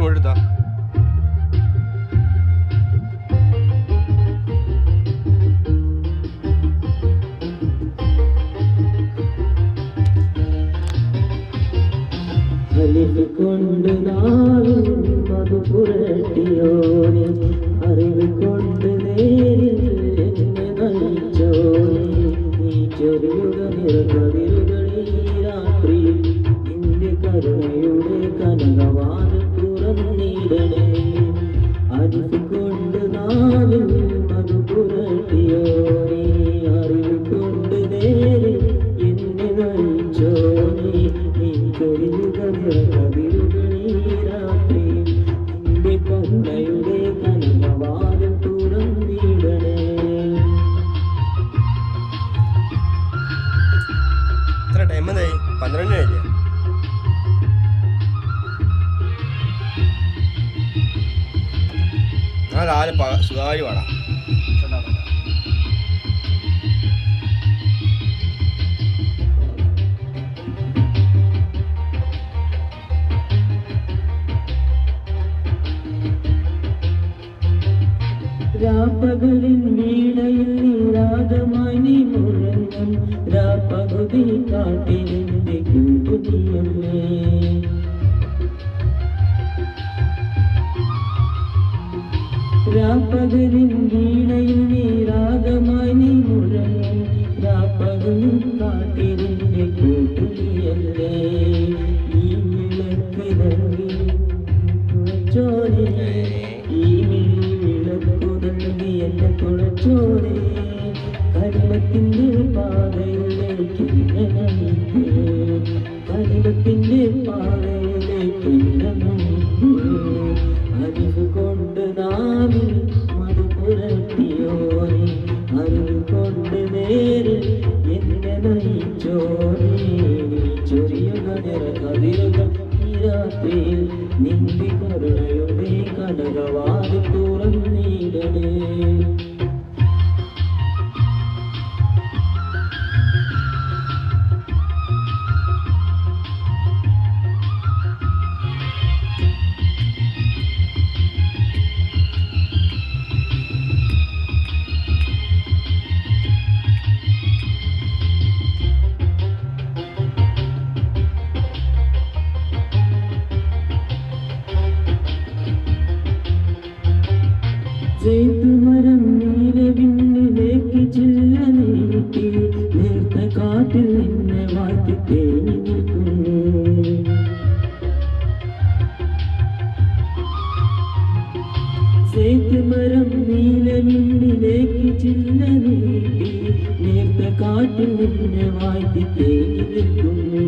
എടുത്താ അലിവ് കൊണ്ട് നാളും അത് പുരട്ടിയോനെ അറിവ് കൊണ്ട് നേരിൽ എന്നെ നയിച്ചോനെ നീ ചെറിയുക നിറകതിരുകളീ രാത്രിയിൽ നിന്റെ കരുണയുടെ കനകവാതിൽ തുറന്നിടണേ അലിവ് കൊണ്ട് നാളും അത് പുരട്ടിയോനെ അറിവ് കൊണ്ട് നേരിൽ എന്നെ നയിച്ചോനെ നീ ചെറിയുക നിറകതിരുകളീ രാത്രി നിന്റെ കരുണയുടെ കനകവാതിൽ തുറന്നിടണേ. എത്ര ടൈം എന്തായി? 12 കഴിഞ്ഞേ. ഞാൻ രാവിലെ സുഖമായി പാടാം. രാപ്പകലിൻ വീണയിൽ നീരാഗമായി നീ മുഴങ്ങും രാപ്പകുതി കാട്ടിലിന്റെ കൂട്ടുതീയല്ലേ രാപ്പകലിൻ വീണയിൽ നീരാഗമായി നീ മുഴങ്ങും രാപ്പകലിൻ കാട്ടിലിന്റെ കൂട്ടുതീയല്ലേ ഈ വിളക്ക് നൽകി തുളച്ചോനെ ഈ എന്നെ തുളച്ചോനെ കരിമത്തിന്റെ പാതയിലേക്ക് കരിമത്തിന്റെ പാതയിലേക്ക് അറിവ് കൊണ്ട് നാവിൽ മടുപുരട്ടിയോനെ അറിവ് കൊണ്ട് നേരിൽ എന്നെ നയിച്ചോനെ ചൊരിയുക നിറകതിരുകൾ ഈ രാത്രിയിൽ നിന്റെ കരുണയുടെ കനകവാതിൽ തുറന്നിടണേ. മരം നീലെ വിണ്ണിലേക്ക് ചില്ല നീട്ടി നേർത്ത കാട്ടിൽ നിന്നെ വാറ്റി തേങ്ങി നിൽക്കുന്നു മരം നീലെ വിണ്ണിലേക്ക് ചില്ല നീട്ടി നേർത്ത കാട്ടിൽ നിന്നെ വാറ്റി തേങ്ങി നിൽക്കുന്നു